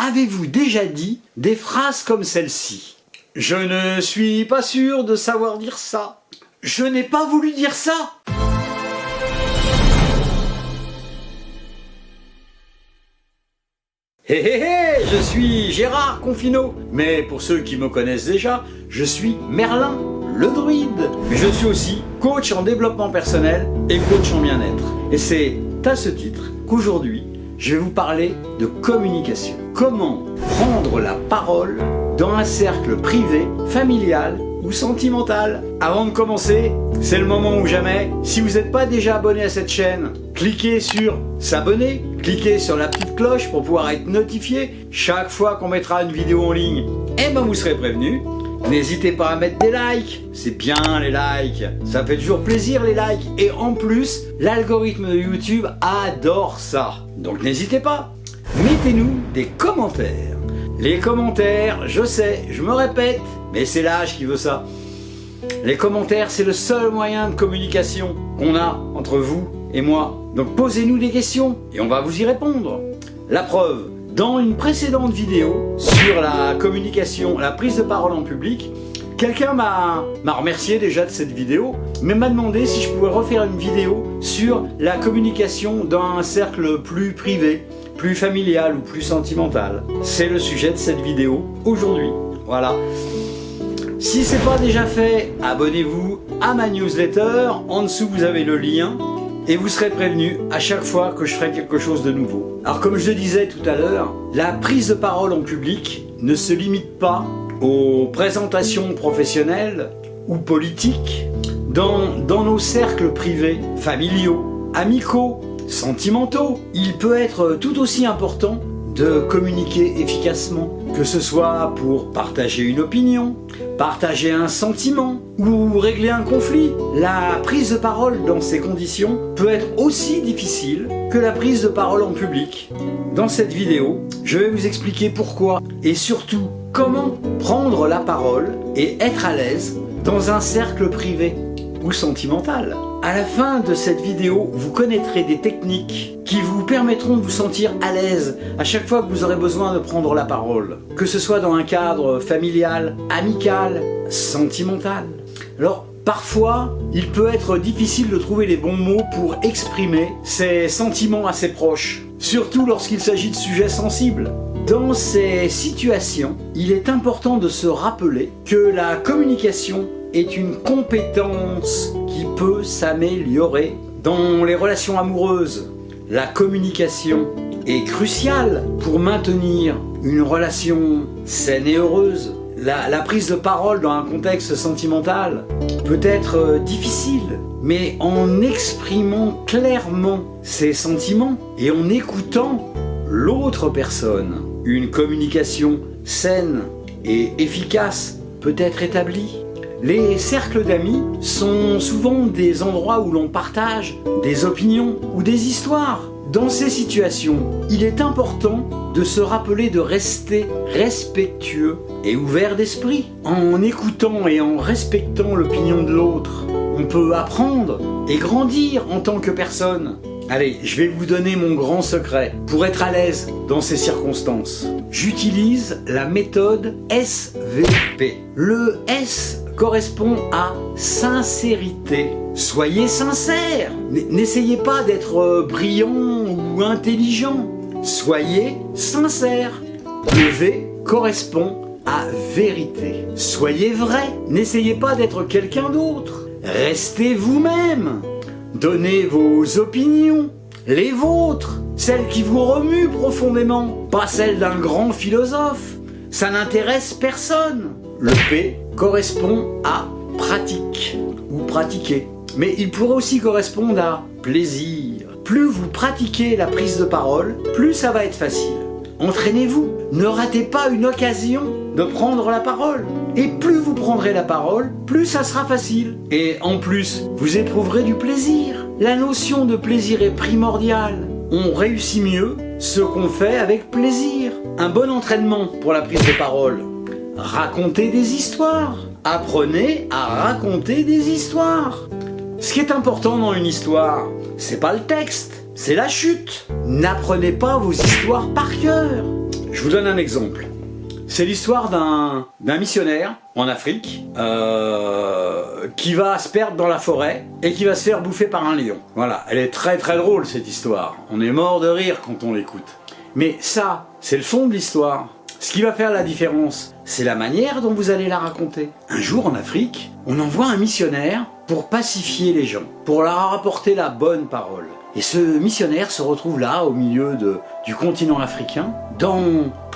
Avez-vous déjà dit des phrases comme celle-ci? Je ne suis pas sûr de savoir dire ça. Je n'ai pas voulu dire ça. Hé hé hé, je suis Gérard Confineau. Mais pour ceux qui me connaissent déjà, je suis Merlin, le druide. Mais je suis aussi coach en développement personnel et coach en bien-être. Et c'est à ce titre qu'aujourd'hui, je vais vous parler de communication. Comment prendre la parole dans un cercle privé, familial ou sentimental. Avant de commencer, c'est le moment ou jamais. Si vous n'êtes pas déjà abonné à cette chaîne, cliquez sur s'abonner, cliquez sur la petite cloche pour pouvoir être notifié chaque fois qu'on mettra une vidéo en ligne. Et ben vous serez prévenu. N'hésitez pas à mettre des likes, c'est bien les likes, ça fait toujours plaisir les likes. Et en plus, l'algorithme de YouTube adore ça. Donc n'hésitez pas, mettez-nous des commentaires. Les commentaires, je sais, je me répète, mais c'est l'âge qui veut ça. Les commentaires, c'est le seul moyen de communication qu'on a entre vous et moi. Donc posez-nous des questions et on va vous y répondre. La preuve, dans une précédente vidéo sur la communication, la prise de parole en public, quelqu'un m'a remercié déjà de cette vidéo, mais m'a demandé si je pouvais refaire une vidéo sur la communication dans un cercle plus privé, plus familial ou plus sentimental. C'est le sujet de cette vidéo aujourd'hui. Voilà. Si ce n'est pas déjà fait, abonnez-vous à ma newsletter. En dessous, vous avez le lien. Et vous serez prévenu à chaque fois que je ferai quelque chose de nouveau. Alors comme je le disais tout à l'heure, la prise de parole en public ne se limite pas aux présentations professionnelles ou politiques. Dans nos cercles privés, familiaux, amicaux, sentimentaux, il peut être tout aussi important de communiquer efficacement, que ce soit pour partager une opinion, partager un sentiment ou régler un conflit. La prise de parole dans ces conditions peut être aussi difficile que la prise de parole en public. Dans cette vidéo, je vais vous expliquer pourquoi et surtout comment prendre la parole et être à l'aise dans un cercle privé ou sentimental. À la fin de cette vidéo, vous connaîtrez des techniques qui vous permettront de vous sentir à l'aise à chaque fois que vous aurez besoin de prendre la parole, que ce soit dans un cadre familial, amical, sentimental. Alors, parfois, il peut être difficile de trouver les bons mots pour exprimer ses sentiments à ses proches, surtout lorsqu'il s'agit de sujets sensibles. Dans ces situations, il est important de se rappeler que la communication est une compétence qui peut s'améliorer. Dans les relations amoureuses, la communication est cruciale pour maintenir une relation saine et heureuse. La prise de parole dans un contexte sentimental peut être difficile, mais en exprimant clairement ses sentiments et en écoutant l'autre personne, une communication saine et efficace peut être établie. Les cercles d'amis sont souvent des endroits où l'on partage des opinions ou des histoires. Dans ces situations, il est important de se rappeler de rester respectueux et ouvert d'esprit. En écoutant et en respectant l'opinion de l'autre, on peut apprendre et grandir en tant que personne. Allez, je vais vous donner mon grand secret pour être à l'aise dans ces circonstances. J'utilise la méthode SVP. Le S correspond à sincérité. Soyez sincère. N'essayez pas d'être brillant ou intelligent. Soyez sincère. Le V correspond à vérité. Soyez vrai. N'essayez pas d'être quelqu'un d'autre. Restez vous-même. Donnez vos opinions, les vôtres, celles qui vous remuent profondément, pas celles d'un grand philosophe. Ça n'intéresse personne. Le P correspond à pratique ou pratiquer. Mais il pourrait aussi correspondre à plaisir. Plus vous pratiquez la prise de parole, plus ça va être facile. Entraînez-vous. Ne ratez pas une occasion de prendre la parole. Et plus vous prendrez la parole, plus ça sera facile. Et en plus, vous éprouverez du plaisir. La notion de plaisir est primordiale. On réussit mieux ce qu'on fait avec plaisir. Un bon entraînement pour la prise de parole. Racontez des histoires. Apprenez à raconter des histoires. Ce qui est important dans une histoire, c'est pas le texte, c'est la chute. N'apprenez pas vos histoires par cœur. Je vous donne un exemple. C'est l'histoire d'un missionnaire en Afrique qui va se perdre dans la forêt et qui va se faire bouffer par un lion. Voilà, elle est très très drôle cette histoire. On est mort de rire quand on l'écoute. Mais ça, c'est le fond de l'histoire. Ce qui va faire la différence, c'est la manière dont vous allez la raconter. Un jour en Afrique, on envoie un missionnaire pour pacifier les gens, pour leur apporter la bonne parole. Et ce missionnaire se retrouve là, au milieu du continent africain, dans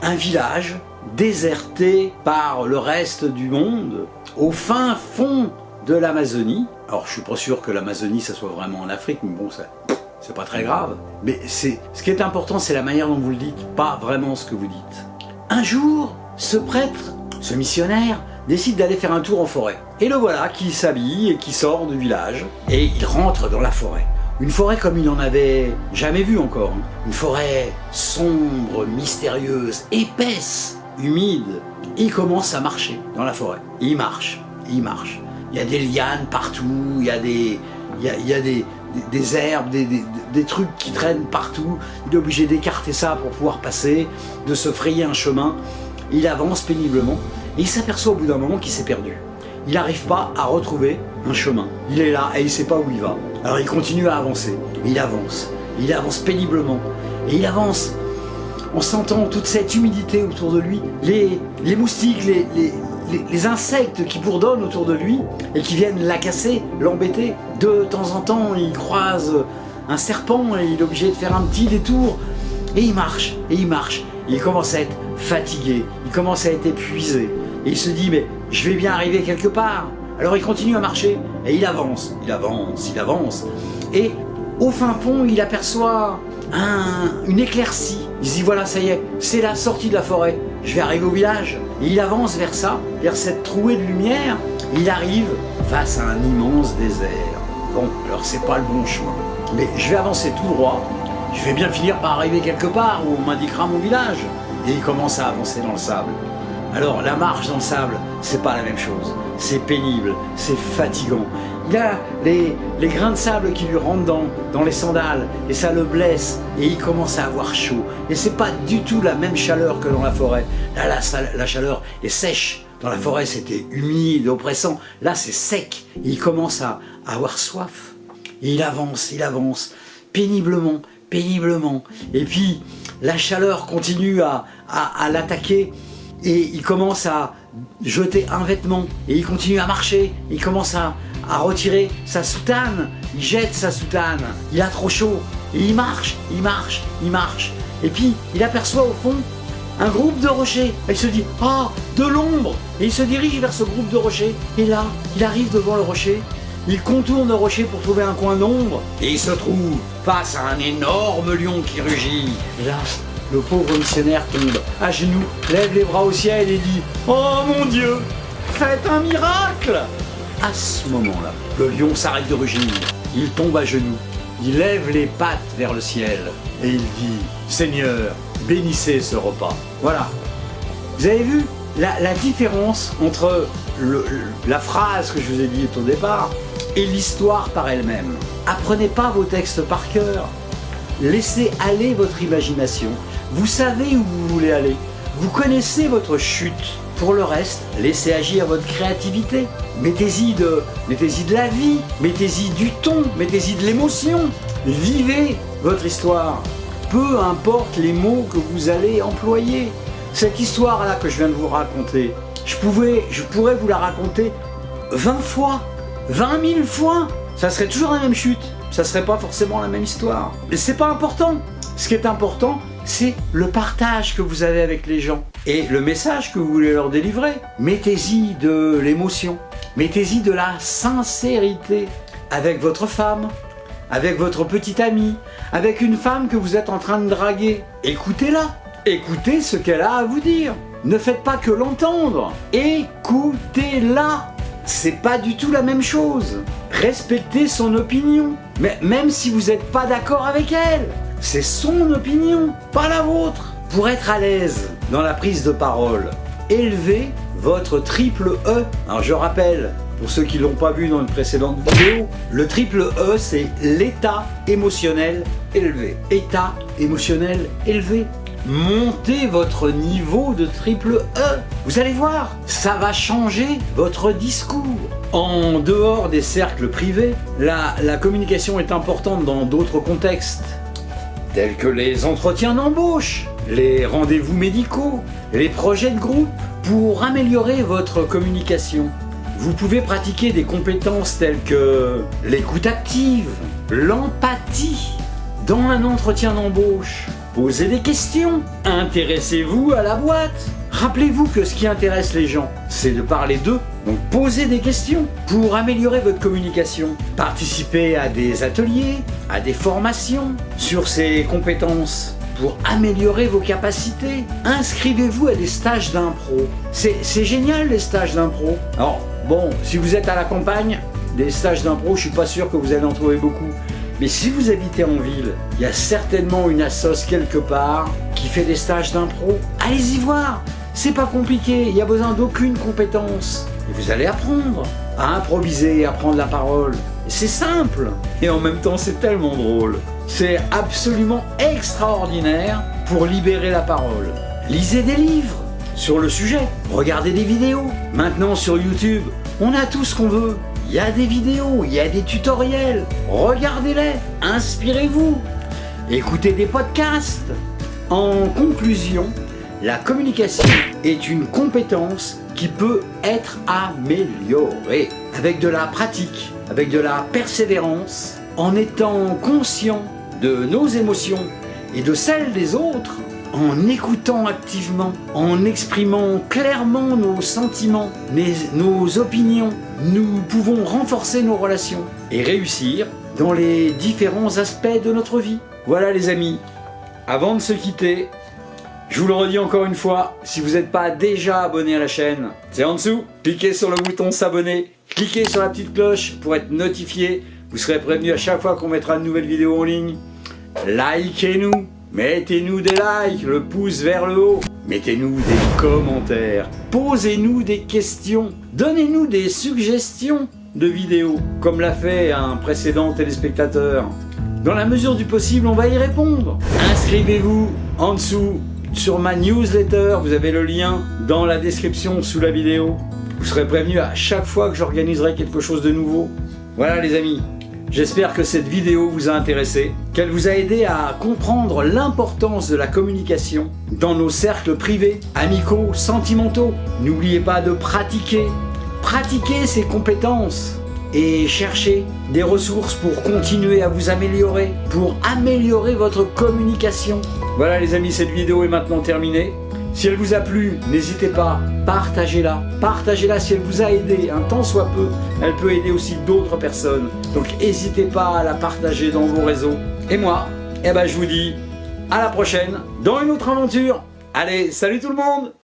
un village déserté par le reste du monde, au fin fond de l'Amazonie. Alors je suis pas sûr que l'Amazonie ça soit vraiment en Afrique, mais bon, c'est pas très grave. Mais ce qui est important, c'est la manière dont vous le dites, pas vraiment ce que vous dites. Un jour, ce prêtre, ce missionnaire, décide d'aller faire un tour en forêt. Et le voilà qui s'habille et qui sort du village, et il rentre dans la forêt. Une forêt comme il n'en avait jamais vu encore. Une forêt sombre, mystérieuse, épaisse, humide. Et il commence à marcher dans la forêt. Et il marche, il marche. Il y a des lianes partout, il y a des herbes, des trucs qui traînent partout. Il est obligé d'écarter ça pour pouvoir passer, de se frayer un chemin. Il avance péniblement et il s'aperçoit au bout d'un moment qu'il s'est perdu. Il n'arrive pas à retrouver un chemin. Il est là et il ne sait pas où il va. Alors il continue à avancer. Il avance péniblement. Et il avance en sentant toute cette humidité autour de lui. Les moustiques, les insectes qui bourdonnent autour de lui et qui viennent l'agacer, l'embêter. De temps en temps, il croise un serpent et il est obligé de faire un petit détour. Et il marche, et il marche. Il commence à être fatigué, il commence à être épuisé. Et il se dit, mais je vais bien arriver quelque part. Alors il continue à marcher et il avance, il avance, il avance. Et au fin fond, il aperçoit une éclaircie. Il se dit, voilà, ça y est, c'est la sortie de la forêt. Je vais arriver au village. Et il avance vers ça, vers cette trouée de lumière. Et il arrive face à un immense désert. Bon, alors c'est pas le bon chemin. Mais je vais avancer tout droit. Je vais bien finir par arriver quelque part où on m'indiquera mon village. Et il commence à avancer dans le sable. Alors la marche dans le sable, c'est pas la même chose. C'est pénible, c'est fatigant. Il y a les grains de sable qui lui rentrent dans les sandales et ça le blesse et il commence à avoir chaud. Et c'est pas du tout la même chaleur que dans la forêt. Là, la chaleur est sèche. Dans la forêt, c'était humide, oppressant. Là, c'est sec. Et il commence à avoir soif. Et il avance, péniblement. Et puis, la chaleur continue à l'attaquer. Et il commence à jeter un vêtement. Et il continue à marcher. Il commence à retirer sa soutane. Il jette sa soutane. Il a trop chaud. Et il marche. Et puis, il aperçoit au fond un groupe de rochers. Il se dit, ah, de l'ombre. Et il se dirige vers ce groupe de rochers. Et là, il arrive devant le rocher. Il contourne le rocher pour trouver un coin d'ombre. Et il se trouve face à un énorme lion qui rugit. Et là, le pauvre missionnaire tombe à genoux, lève les bras au ciel et dit, oh mon Dieu, faites un miracle. À ce moment-là, le lion s'arrête de rugir. Il tombe à genoux. Il lève les pattes vers le ciel. Et il dit, Seigneur, bénissez ce repas. Voilà. Vous avez vu la différence entre la phrase que je vous ai dite au départ et l'histoire par elle-même. Apprenez pas vos textes par cœur. Laissez aller votre imagination. Vous savez où vous voulez aller. Vous connaissez votre chute. Pour le reste, laissez agir votre créativité. Mettez-y de la vie. Mettez-y du ton. Mettez-y de l'émotion. Vivez votre histoire. Peu importe les mots que vous allez employer. Cette histoire-là que je viens de vous raconter, je pourrais vous la raconter 20 fois, 20 000 fois. Ça serait toujours la même chute. Ça serait pas forcément la même histoire. Mais c'est pas important. Ce qui est important, c'est le partage que vous avez avec les gens et le message que vous voulez leur délivrer. Mettez-y de l'émotion. Mettez-y de la sincérité avec votre femme, avec votre petite amie, avec une femme que vous êtes en train de draguer. Écoutez-la. Écoutez ce qu'elle a à vous dire. Ne faites pas que l'entendre. Écoutez-la. C'est pas du tout la même chose. Respectez son opinion. Mais même si vous n'êtes pas d'accord avec elle, c'est son opinion, pas la vôtre. Pour être à l'aise dans la prise de parole, élevez votre triple E. Alors je rappelle, pour ceux qui ne l'ont pas vu dans une précédente vidéo, le triple E, c'est l'état émotionnel élevé. État émotionnel élevé. montez votre niveau de triple E. Vous allez voir, ça va changer votre discours. En dehors des cercles privés, la communication est importante dans d'autres contextes, tels que les entretiens d'embauche, les rendez-vous médicaux, les projets de groupe. Pour améliorer votre communication, vous pouvez pratiquer des compétences telles que l'écoute active, l'empathie. Dans un entretien d'embauche, posez des questions, intéressez-vous à la boîte. Rappelez-vous que ce qui intéresse les gens, c'est de parler d'eux. Donc posez des questions pour améliorer votre communication. Participez à des ateliers, à des formations sur ces compétences pour améliorer vos capacités. Inscrivez-vous à des stages d'impro. C'est génial les stages d'impro. Alors bon, si vous êtes à la campagne, des stages d'impro, je suis pas sûr que vous allez en trouver beaucoup. Mais si vous habitez en ville, il y a certainement une assoce quelque part qui fait des stages d'impro. Allez-y voir, c'est pas compliqué, il n'y a besoin d'aucune compétence. Et vous allez apprendre à improviser, à prendre la parole. C'est simple, et en même temps c'est tellement drôle. C'est absolument extraordinaire pour libérer la parole. Lisez des livres sur le sujet, regardez des vidéos. Maintenant sur YouTube, on a tout ce qu'on veut. Il y a des vidéos, il y a des tutoriels, regardez-les, inspirez-vous, écoutez des podcasts. En conclusion, la communication est une compétence qui peut être améliorée avec de la pratique, avec de la persévérance, en étant conscient de nos émotions et de celles des autres, en écoutant activement, en exprimant clairement nos sentiments, nos opinions. Nous pouvons renforcer nos relations et réussir dans les différents aspects de notre vie. Voilà les amis, avant de se quitter, je vous le redis encore une fois, si vous n'êtes pas déjà abonné à la chaîne, c'est en dessous, cliquez sur le bouton s'abonner, cliquez sur la petite cloche pour être notifié, vous serez prévenu à chaque fois qu'on mettra une nouvelle vidéo en ligne. Likez-nous, mettez-nous des likes, le pouce vers le haut, mettez-nous des commentaires, posez-nous des questions, donnez-nous des suggestions de vidéos, comme l'a fait un précédent téléspectateur. Dans la mesure du possible, on va y répondre. Inscrivez-vous en dessous sur ma newsletter, vous avez le lien dans la description sous la vidéo. Vous serez prévenu à chaque fois que j'organiserai quelque chose de nouveau. Voilà les amis, j'espère que cette vidéo vous a intéressé, qu'elle vous a aidé à comprendre l'importance de la communication dans nos cercles privés, amicaux, sentimentaux. N'oubliez pas de pratiquer ces compétences et chercher des ressources pour continuer à vous améliorer, pour améliorer votre communication. Voilà les amis, cette vidéo est maintenant terminée. Si elle vous a plu, n'hésitez pas, partagez-la. Partagez-la si elle vous a aidé, un tant soit peu. Elle peut aider aussi d'autres personnes. Donc n'hésitez pas à la partager dans vos réseaux. Et moi, je vous dis à la prochaine dans une autre aventure. Allez, salut tout le monde!